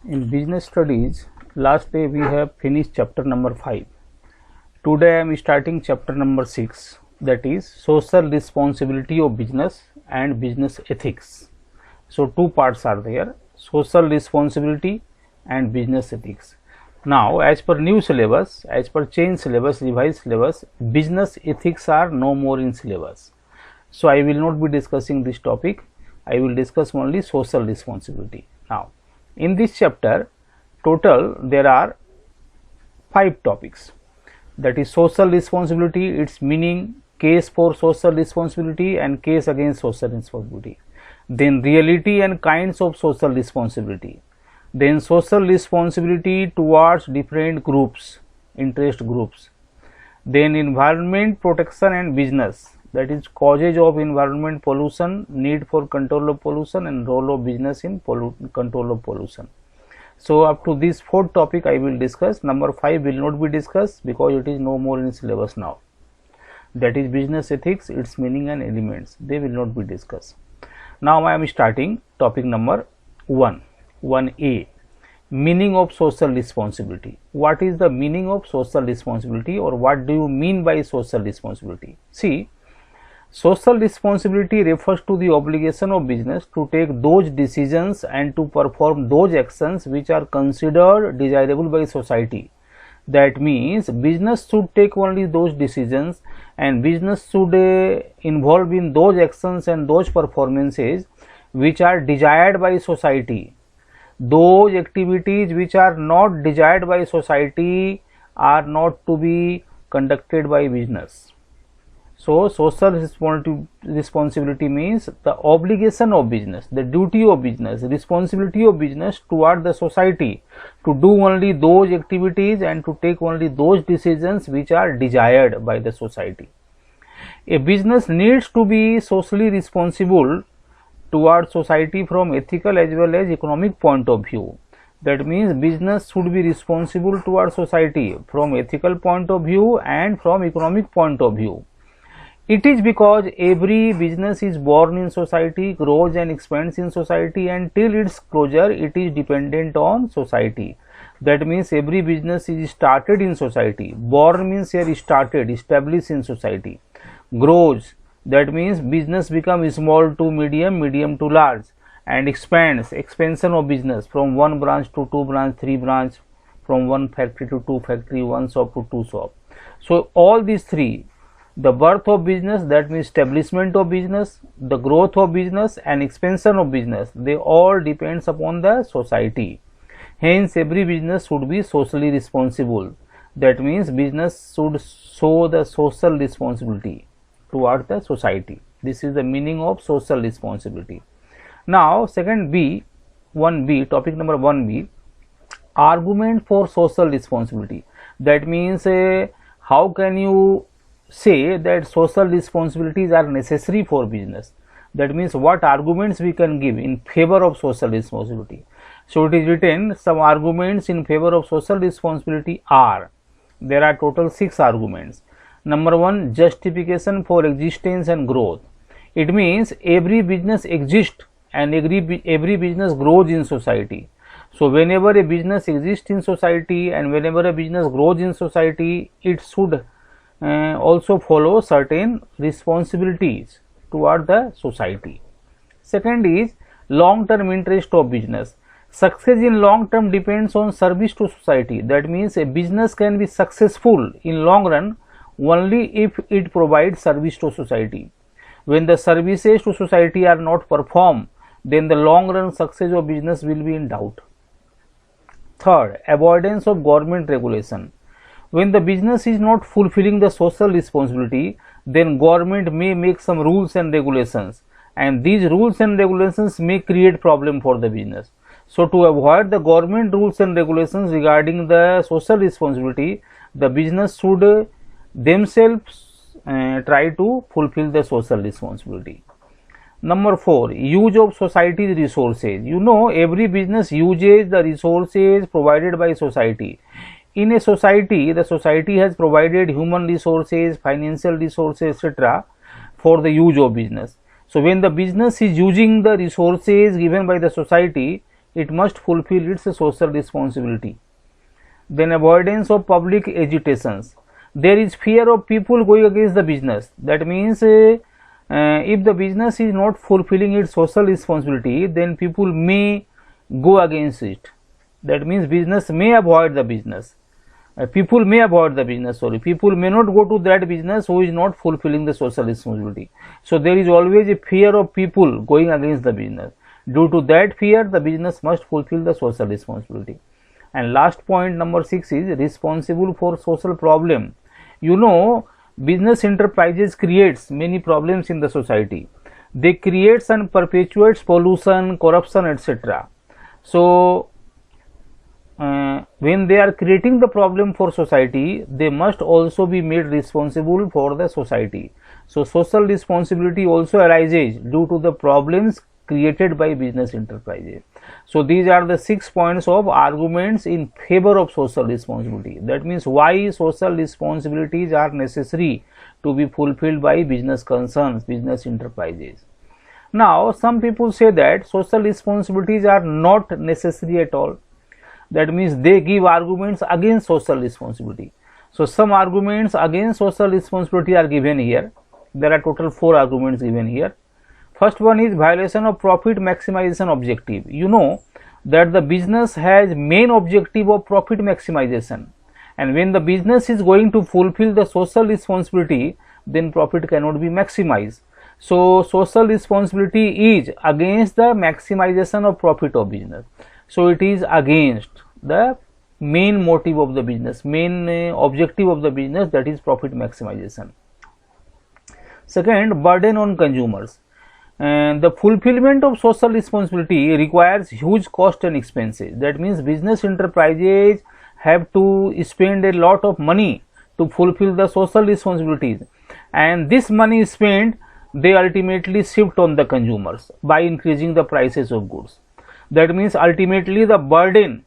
In business studies, last day we have finished chapter number 5. Today I am starting chapter number 6, that is social responsibility of business and business ethics. So two parts are there, social responsibility and business ethics. Now as per new syllabus, as per change syllabus, revised syllabus, business ethics are no more in syllabus. So I will not be discussing this topic, I will discuss only social responsibility. Now in this chapter, total there are 5 topics, that is social responsibility, its meaning, case for social responsibility and case against social responsibility, then reality and kinds of social responsibility, then social responsibility towards different groups, interest groups, then environment protection and business, that is causes of environment pollution, need for control of pollution and role of business in control of pollution. So up to this 4th topic I will discuss. Number 5 will not be discussed because it is no more in syllabus now, that is business ethics, its meaning and elements, they will not be discussed. Now I am starting topic number 1a, meaning of social responsibility. What is the meaning of social responsibility, or what do you mean by social responsibility? See, social responsibility refers to the obligation of business to take those decisions and to perform those actions which are considered desirable by society. That means business should take only those decisions and business should involve in those actions and those performances which are desired by society. Those activities which are not desired by society are not to be conducted by business. So social responsibility means the obligation of business, the duty of business, responsibility of business toward the society to do only those activities and to take only those decisions which are desired by the society. A business needs to be socially responsible toward society from ethical as well as economic point of view. That means business should be responsible toward society from ethical point of view and from economic point of view. It is because every business is born in society, grows and expands in society, and till its closure it is dependent on society. That means every business is started in society. Born means here started, established in society. Grows, that means business becomes small to medium, medium to large, and expands, expansion of business from one branch to two branch, three branch, from one factory to two factory, one shop to two shop. So all these three, the birth of business, that means establishment of business, the growth of business and expansion of business, they all depends upon the society. Hence every business should be socially responsible. That means business should show the social responsibility toward the society. This is the meaning of social responsibility. Now second B, 1b, topic number 1b, argument for social responsibility. That means how can you say that social responsibilities are necessary for business? That means what arguments we can give in favor of social responsibility. So it is written, some arguments in favor of social responsibility are, there are total 6 arguments. Number 1, justification for existence and growth. It means every business exists and every business grows in society. So whenever a business exists in society and whenever a business grows in society, it should also follow certain responsibilities toward the society. Second is long-term interest of business. Success in long term depends on service to society. That means a business can be successful in long run only if it provides service to society. When the services to society are not performed, then the long run success of business will be in doubt. Third, avoidance of government regulation. When the business is not fulfilling the social responsibility, then government may make some rules and regulations, and these rules and regulations may create problem for the business. So to avoid the government rules and regulations regarding the social responsibility, the business should themselves try to fulfill the social responsibility. Number 4, use of society's resources. You know, every business uses the resources provided by society. In a society, the society has provided human resources, financial resources, etc. for the use of business. So when the business is using the resources given by the society, it must fulfill its social responsibility. Then avoidance of public agitations. There is fear of people going against the business. That means if the business is not fulfilling its social responsibility, then people may go against it. That means business may avoid the business. People may avoid the business, people may not go to that business who is not fulfilling the social responsibility. So there is always a fear of people going against the business. Due to that fear, the business must fulfill the social responsibility. And last point, number 6, is responsible for social problem. You know, business enterprises creates many problems in the society. They creates and perpetuates pollution, corruption, etc. So when they are creating the problem for society, they must also be made responsible for the society. So social responsibility also arises due to the problems created by business enterprises. So these are the 6 points of arguments in favor of social responsibility. That means why social responsibilities are necessary to be fulfilled by business concerns, business enterprises. Now some people say that social responsibilities are not necessary at all. That means they give arguments against social responsibility. So some arguments against social responsibility are given here. There are total 4 arguments given here. First one is violation of profit maximization objective. You know that the business has main objective of profit maximization, and when the business is going to fulfill the social responsibility, then profit cannot be maximized. So social responsibility is against the maximization of profit of business. So it is against the main motive of the business, main objective of the business, that is profit maximization. Second, burden on consumers. And the fulfillment of social responsibility requires huge cost and expenses. That means business enterprises have to spend a lot of money to fulfill the social responsibilities, and this money spent, they ultimately shift on the consumers by increasing the prices of goods. That means ultimately the burden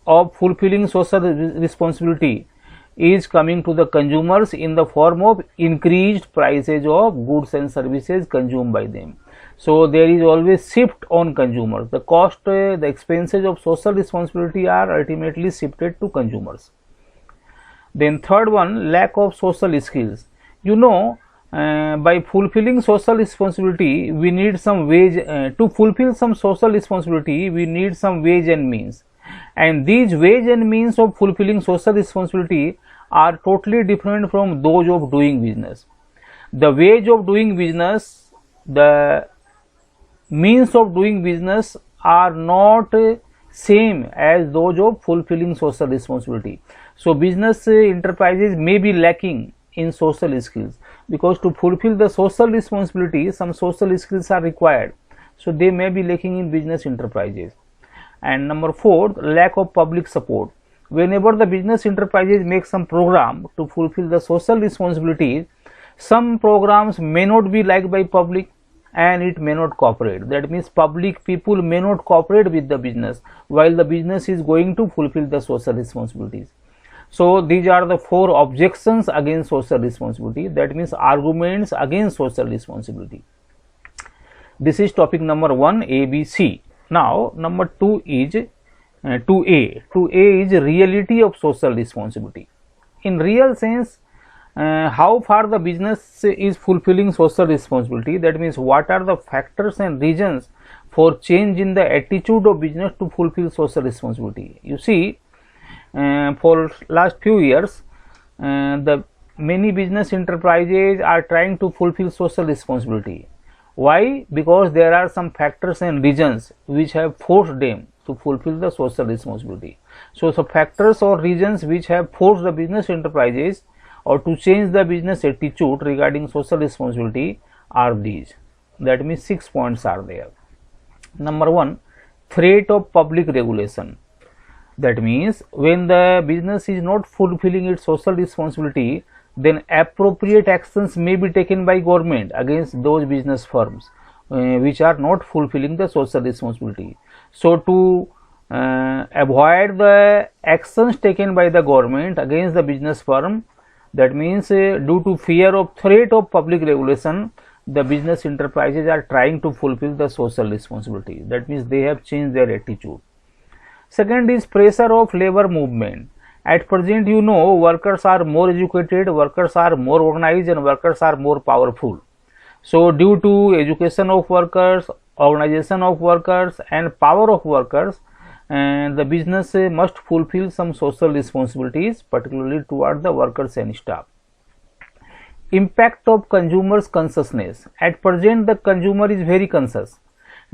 of fulfilling social responsibility is coming to the consumers in the form of increased prices of goods and services consumed by them. So there is always shift on consumers. The cost, the expenses of social responsibility are ultimately shifted to consumers. Then third one, lack of social skills. You know, by fulfilling social responsibility, we need some wage. To fulfill some social responsibility, we need some wage and means, and these wage and means of fulfilling social responsibility are totally different from those of doing business. The wage of doing business, the means of doing business are not same as those of fulfilling social responsibility. So business enterprises may be lacking in social skills, because to fulfill the social responsibility, some social skills are required. So they may be lacking in business enterprises. And number 4, lack of public support. Whenever the business enterprises make some program to fulfill the social responsibilities, some programs may not be liked by public and it may not cooperate. That means public people may not cooperate with the business while the business is going to fulfill the social responsibilities. So these are the 4 objections against social responsibility. That means arguments against social responsibility. This is topic number 1, A, B, C. Now number 2 is 2A. 2A is reality of social responsibility. In real sense, how far the business is fulfilling social responsibility. That means what are the factors and reasons for change in the attitude of business to fulfill social responsibility. You see, for last few years, the many business enterprises are trying to fulfill social responsibility. Why? Because there are some factors and reasons which have forced them to fulfill the social responsibility. So factors or reasons which have forced the business enterprises or to change the business attitude regarding social responsibility are these. That means 6 points are there. Number 1, threat of public regulation. That means when the business is not fulfilling its social responsibility, then appropriate actions may be taken by government against those business firms which are not fulfilling the social responsibility. So to avoid the actions taken by the government against the business firm, that means due to fear of threat of public regulation, the business enterprises are trying to fulfill the social responsibility. That means they have changed their attitude. Second is pressure of labor movement. At present, you know, workers are more educated, workers are more organized, and workers are more powerful. So due to education of workers, organization of workers, and power of workers, and the business must fulfill some social responsibilities, particularly toward the workers and staff. Impact of consumers' consciousness. At present, the consumer is very conscious.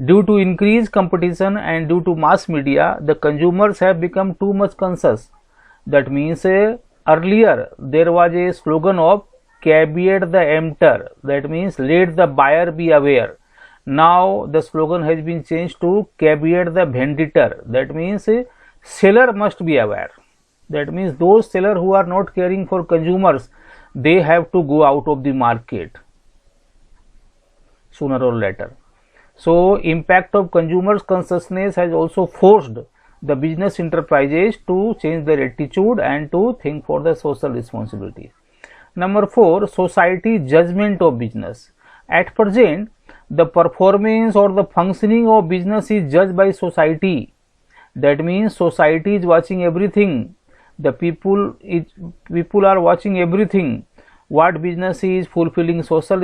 Due to increased competition and due to mass media, the consumers have become too much conscious. That means earlier there was a slogan of caveat the emptor, that means let the buyer be aware. Now the slogan has been changed to caveat the venditor, that means seller must be aware. That means those sellers who are not caring for consumers, they have to go out of the market sooner or later. So impact of consumers' consciousness has also forced the business enterprises to change their attitude and to think for the social responsibility. Number 4, society judgment of business. At present, the performance or the functioning of business is judged by society. That means society is watching everything. The people are watching everything. What business is fulfilling social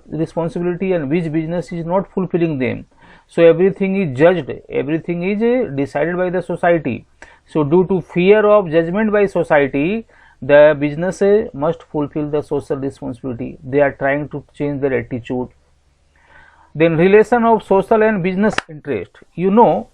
responsibility and which business is not fulfilling them. So everything is judged, everything is decided by the society. So due to fear of judgment by society, the business must fulfill the social responsibility. They are trying to change their attitude. Then relation of social and business interest. You know,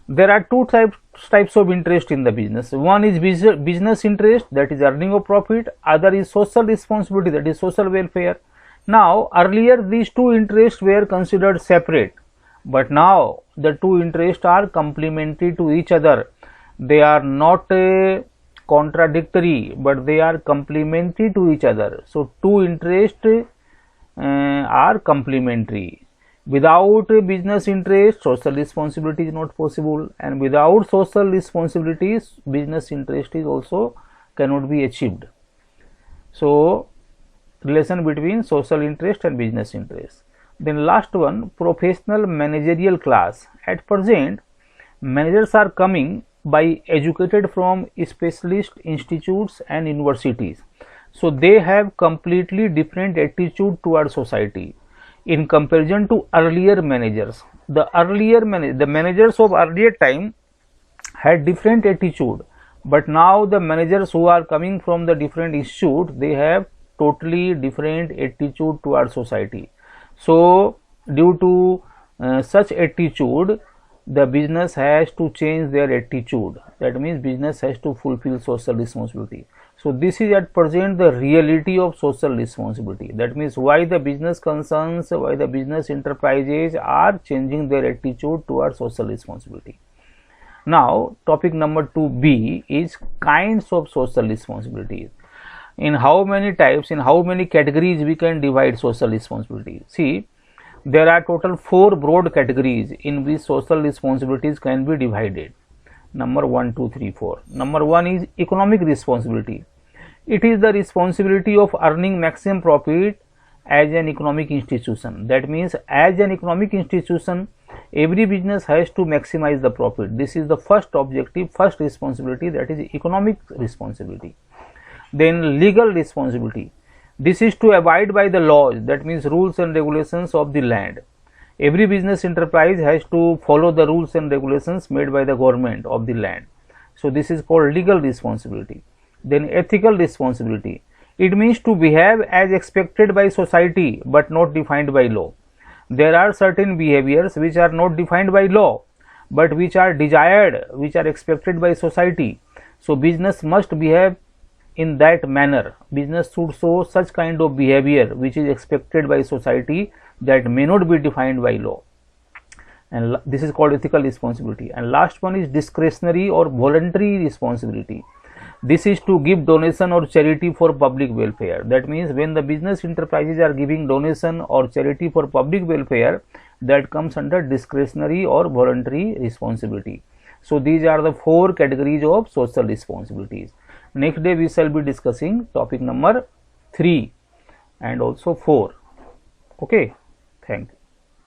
there are two types of interest in the business. One is business interest, that is earning of profit. Other is social responsibility, that is social welfare. Now earlier these two interests were considered separate, but now the two interests are complementary to each other. They are not contradictory, but they are complementary to each other. So two interests are complementary. Without business interest, social responsibility is not possible, and without social responsibilities, business interest is also cannot be achieved. So relation between social interest and business interest. Then last one, professional managerial class. At present, managers are coming by educated from specialist institutes and universities. So they have completely different attitude toward society in comparison to earlier managers. The managers of earlier time had different attitude, but now the managers who are coming from the different institutes, they have totally different attitude toward society. So due to such attitude, the business has to change their attitude. That means business has to fulfill social responsibility. So this is at present the reality of social responsibility. That means why the business concerns, why the business enterprises are changing their attitude towards social responsibility. Now topic number 2b is kinds of social responsibilities. In how many types, in how many categories we can divide social responsibility. See, there are total 4 broad categories in which social responsibilities can be divided. Number 1, 2, 3, 4. Number 1 is economic responsibility. It is the responsibility of earning maximum profit as an economic institution. That means as an economic institution, every business has to maximize the profit. This is the first objective, first responsibility, that is economic responsibility. Then legal responsibility. This is to abide by the laws, that means rules and regulations of the land. Every business enterprise has to follow the rules and regulations made by the government of the land. So this is called legal responsibility. Then ethical responsibility. It means to behave as expected by society but not defined by law. There are certain behaviors which are not defined by law but which are desired, which are expected by society. So business must behave in that manner. Business should show such kind of behavior which is expected by society that may not be defined by law, and this is called ethical responsibility. And last one is discretionary or voluntary responsibility. This is to give donation or charity for public welfare. That means when the business enterprises are giving donation or charity for public welfare, that comes under discretionary or voluntary responsibility. So these are the 4 categories of social responsibilities. Next day we shall be discussing topic number 3 and also 4. Okay, thank you.